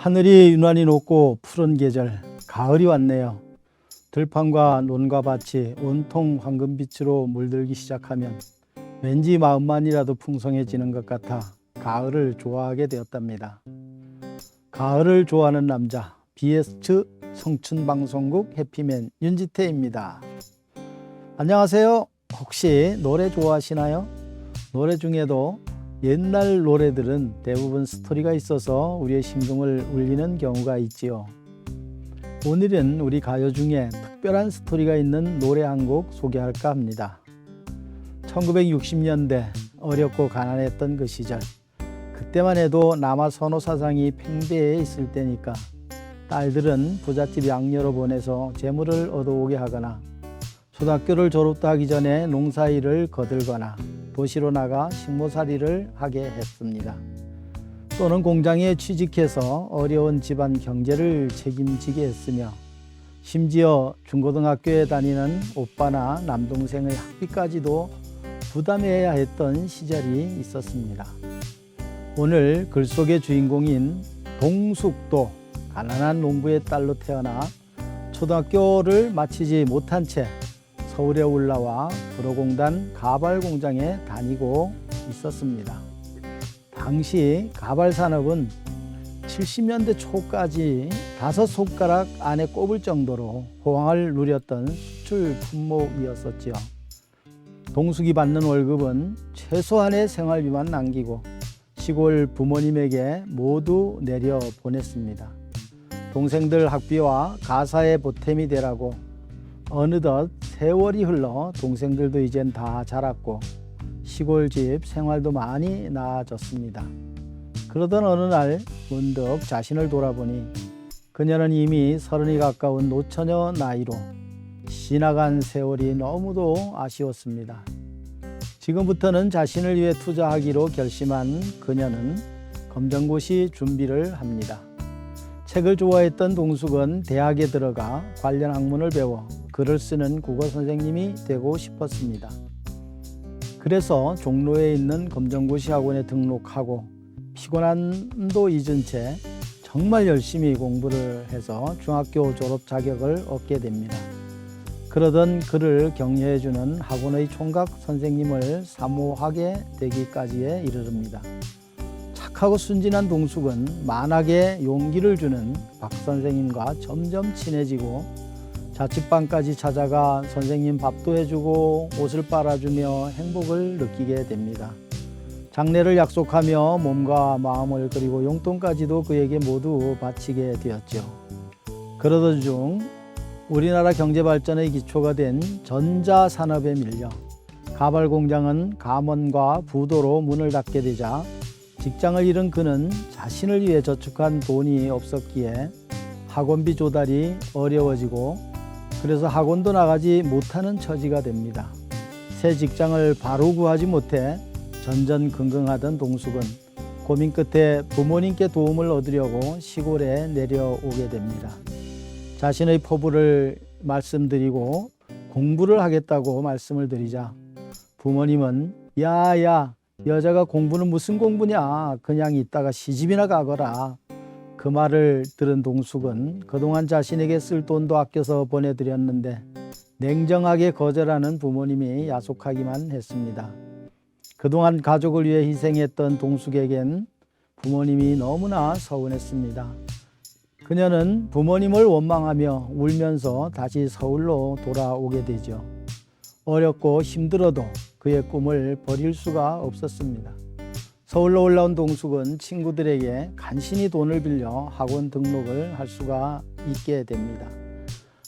하늘이 유난히 높고 푸른 계절, 가을이 왔네요. 들판과 논과 밭이 온통 황금빛으로 물들기 시작하면 왠지 마음만이라도 풍성해지는 것 같아 가을을 좋아하게 되었답니다. 가을을 좋아하는 남자, BS 성춘방송국 해피맨 윤지태입니다. 안녕하세요. 혹시 노래 좋아하시나요? 노래 중에도 옛날 노래들은 대부분 스토리가 있어서 우리의 심금을 울리는 경우가 있지요. 오늘은 우리 가요 중에 특별한 스토리가 있는 노래 한 곡 소개할까 합니다. 1960년대 어렵고 가난했던 그 시절, 그때만 해도 남아 선호 사상이 팽배해 있을 때니까 딸들은 부잣집 양녀로 보내서 재물을 얻어오게 하거나 초등학교를 졸업도 하기 전에 농사일을 거들거나 도시로 나가 식모살이를 하게 했습니다. 또는 공장에 취직해서 어려운 집안 경제를 책임지게 했으며 심지어 중고등학교에 다니는 오빠나 남동생의 학비까지도 부담해야 했던 시절이 있었습니다. 오늘 글 속의 주인공인 동숙도 가난한 농부의 딸로 태어나 초등학교를 마치지 못한 채 서울에 올라와 도로공단 가발 공장에 다니고 있었습니다. 당시 가발 산업은 70년대 초까지 5손가락 안에 꼽을 정도로 호황을 누렸던 수출 품목이었었지요. 동숙이 받는 월급은 최소한의 생활비만 남기고 시골 부모님에게 모두 내려 보냈습니다. 동생들 학비와 가사의 보탬이 되라고 어느덧 세월이 흘러 동생들도 이젠 다 자랐고 시골집 생활도 많이 나아졌습니다. 그러던 어느 날 문득 자신을 돌아보니 그녀는 이미 30이 가까운 노처녀 나이로 지나간 세월이 너무도 아쉬웠습니다. 지금부터는 자신을 위해 투자하기로 결심한 그녀는 검정고시 준비를 합니다. 책을 좋아했던 동숙은 대학에 들어가 관련 학문을 배워 글을 쓰는 국어 선생님이 되고 싶었습니다. 그래서 종로에 있는 검정고시 학원에 등록하고 피곤함도 잊은 채 정말 열심히 공부를 해서 중학교 졸업 자격을 얻게 됩니다. 그러던 그를 격려해주는 학원의 총각 선생님을 사모하게 되기까지에 이르릅니다. 착하고 순진한 동숙은 만학에 용기를 주는 박 선생님과 점점 친해지고 자취방까지 찾아가 선생님 밥도 해주고 옷을 빨아주며 행복을 느끼게 됩니다. 장례를 약속하며 몸과 마음을 그리고 용돈까지도 그에게 모두 바치게 되었죠. 그러던 중 우리나라 경제발전의 기초가 된 전자산업에 밀려 가발 공장은 감원과 부도로 문을 닫게 되자 직장을 잃은 그는 자신을 위해 저축한 돈이 없었기에 학원비 조달이 어려워지고 그래서 학원도 나가지 못하는 처지가 됩니다. 새 직장을 바로 구하지 못해 전전긍긍하던 동숙은 고민 끝에 부모님께 도움을 얻으려고 시골에 내려오게 됩니다. 자신의 포부를 말씀드리고 공부를 하겠다고 말씀을 드리자 부모님은 야야 여자가 공부는 무슨 공부냐 그냥 있다가 시집이나 가거라. 그 말을 들은 동숙은 그동안 자신에게 쓸 돈도 아껴서 보내드렸는데 냉정하게 거절하는 부모님이 야속하기만 했습니다. 그동안 가족을 위해 희생했던 동숙에겐 부모님이 너무나 서운했습니다. 그녀는 부모님을 원망하며 울면서 다시 서울로 돌아오게 되죠. 어렵고 힘들어도 그의 꿈을 버릴 수가 없었습니다. 서울로 올라온 동숙은 친구들에게 간신히 돈을 빌려 학원 등록을 할 수가 있게 됩니다.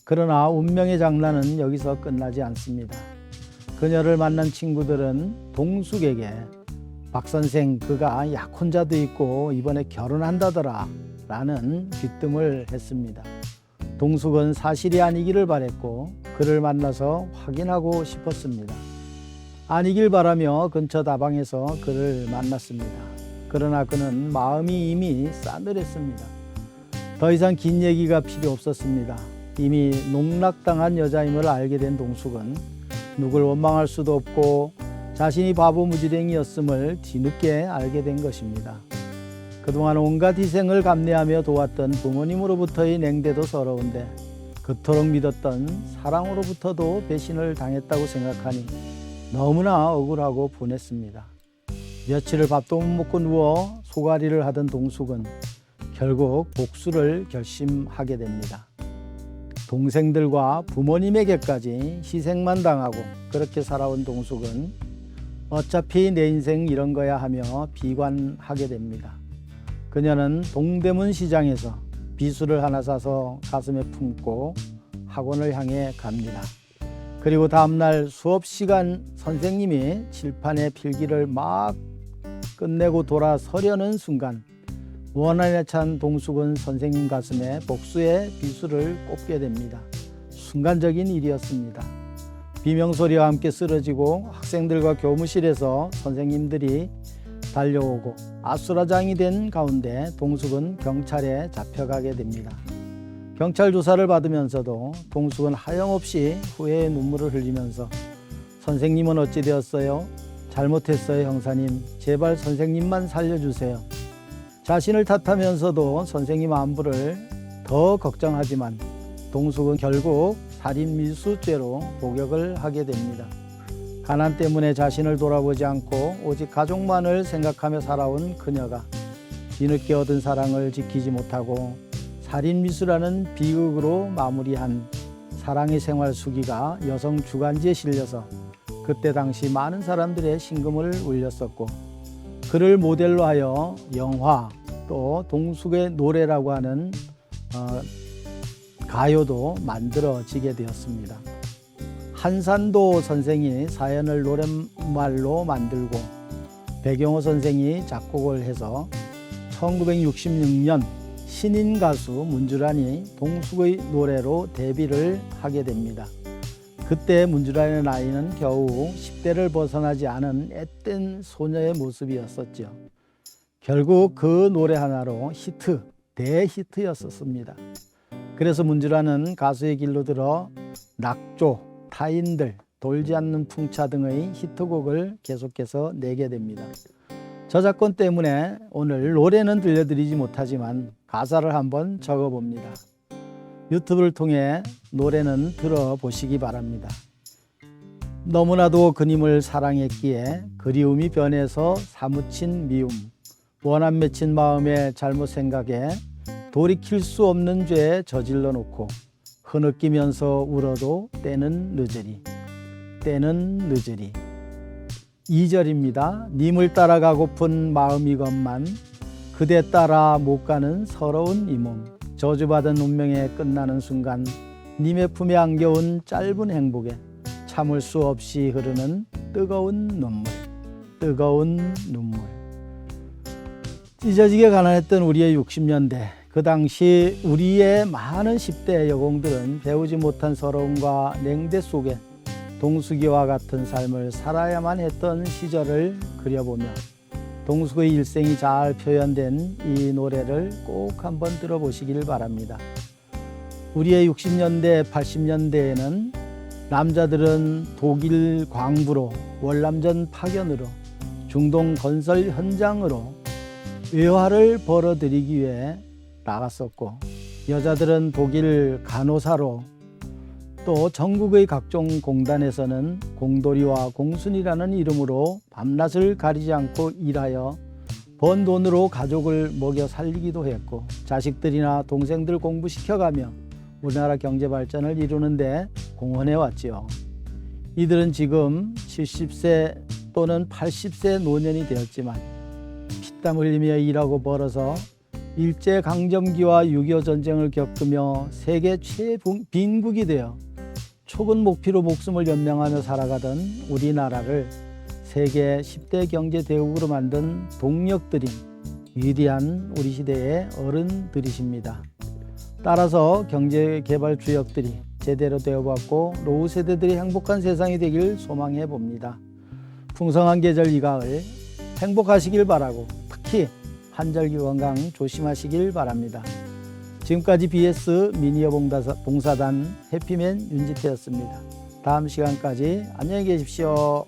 그러나 운명의 장난은 여기서 끝나지 않습니다. 그녀를 만난 친구들은 동숙에게 박 선생 그가 약혼자도 있고 이번에 결혼한다더라 라는 귀뜸을 했습니다. 동숙은 사실이 아니기를 바랬고 그를 만나서 확인하고 싶었습니다. 아니길 바라며 근처 다방에서 그를 만났습니다. 그러나 그는 마음이 이미 싸늘했습니다. 더 이상 긴 얘기가 필요 없었습니다. 이미 농락당한 여자임을 알게 된 동숙은 누굴 원망할 수도 없고 자신이 바보 무지랭이였음을 뒤늦게 알게 된 것입니다. 그동안 온갖 희생을 감내하며 도왔던 부모님으로부터의 냉대도 서러운데 그토록 믿었던 사랑으로부터도 배신을 당했다고 생각하니 너무나 억울하고 분했습니다. 며칠을 밥도 못 먹고 누워 소가리를 하던 동숙은 결국 복수를 결심하게 됩니다. 동생들과 부모님에게까지 희생만 당하고 그렇게 살아온 동숙은 어차피 내 인생 이런 거야 하며 비관하게 됩니다. 그녀는 동대문 시장에서 비수를 하나 사서 가슴에 품고 학원을 향해 갑니다. 그리고 다음날 수업 시간 선생님이 칠판에 필기를 막 끝내고 돌아서려는 순간 원한에 찬 동숙은 선생님 가슴에 복수의 비수를 꽂게 됩니다. 순간적인 일이었습니다. 비명소리와 함께 쓰러지고 학생들과 교무실에서 선생님들이 달려오고 아수라장이 된 가운데 동숙은 경찰에 잡혀가게 됩니다. 경찰 조사를 받으면서도 동숙은 하염없이 후회의 눈물을 흘리면서 선생님은 어찌 되었어요? 잘못했어요 형사님. 제발 선생님만 살려주세요. 자신을 탓하면서도 선생님 안부를 더 걱정하지만 동숙은 결국 살인미수죄로 복역을 하게 됩니다. 가난 때문에 자신을 돌아보지 않고 오직 가족만을 생각하며 살아온 그녀가 뒤늦게 얻은 사랑을 지키지 못하고 살인미수라는 비극으로 마무리한 사랑의 생활 수기가 여성 주간지에 실려서 그때 당시 많은 사람들의 심금을 울렸었고 그를 모델로 하여 영화 또 동숙의 노래라고 하는 가요도 만들어지게 되었습니다. 한산도 선생이 사연을 노랫말로 만들고 배경호 선생이 작곡을 해서 1966년 신인 가수 문주란이 동숙의 노래로 데뷔를 하게 됩니다. 그때 문주란의 나이는 겨우 10대를 벗어나지 않은 앳된 소녀의 모습이었었죠. 결국 그 노래 하나로 대히트였었습니다. 그래서 문주란은 가수의 길로 들어 낙조, 타인들, 돌지 않는 풍차 등의 히트곡을 계속해서 내게 됩니다. 저작권 때문에 오늘 노래는 들려드리지 못하지만 가사를 한번 적어봅니다. 유튜브를 통해 노래는 들어보시기 바랍니다. 너무나도 그님을 사랑했기에 그리움이 변해서 사무친 미움, 원한 맺힌 마음에 잘못 생각에 돌이킬 수 없는 죄 저질러 놓고 흐느끼면서 울어도 때는 늦으리. 2절입니다. 님을 따라가고픈 마음이건만 그대 따라 못 가는 서러운 이 몸, 저주받은 운명에 끝나는 순간 님의 품에 안겨온 짧은 행복에 참을 수 없이 흐르는 뜨거운 눈물. 찢어지게 가난했던 우리의 60년대, 그 당시 우리의 많은 10대 여공들은 배우지 못한 서러움과 냉대 속에 동숙이와 같은 삶을 살아야만 했던 시절을 그려보며 동숙의 일생이 잘 표현된 이 노래를 꼭 한번 들어보시길 바랍니다. 우리의 60년대, 80년대에는 남자들은 독일 광부로, 월남전 파견으로, 중동 건설 현장으로 외화를 벌어들이기 위해 나갔었고, 여자들은 독일 간호사로, 또 전국의 각종 공단에서는 공돌이와 공순이라는 이름으로 밤낮을 가리지 않고 일하여 번 돈으로 가족을 먹여 살리기도 했고, 자식들이나 동생들 공부시켜가며 우리나라 경제 발전을 이루는데 공헌해 왔지요. 이들은 지금 70세 또는 80세 노년이 되었지만 피땀 흘리며 일하고 벌어서 일제강점기와 6.25 전쟁을 겪으며 세계 최빈국이 되어 촉은 목피로 목숨을 연명하며 살아가던 우리나라를 세계 10대 경제 대국으로 만든 동력들인 위대한 우리 시대의 어른들이십니다. 따라서 경제개발 주역들이 제대로 되어봤고 노후 세대들이 행복한 세상이 되길 소망해 봅니다. 풍성한 계절 이 가을 행복하시길 바라고, 특히 환절기 건강 조심하시길 바랍니다. 지금까지 BS 미니어 봉사단 해피맨 윤지태였습니다. 다음 시간까지 안녕히 계십시오.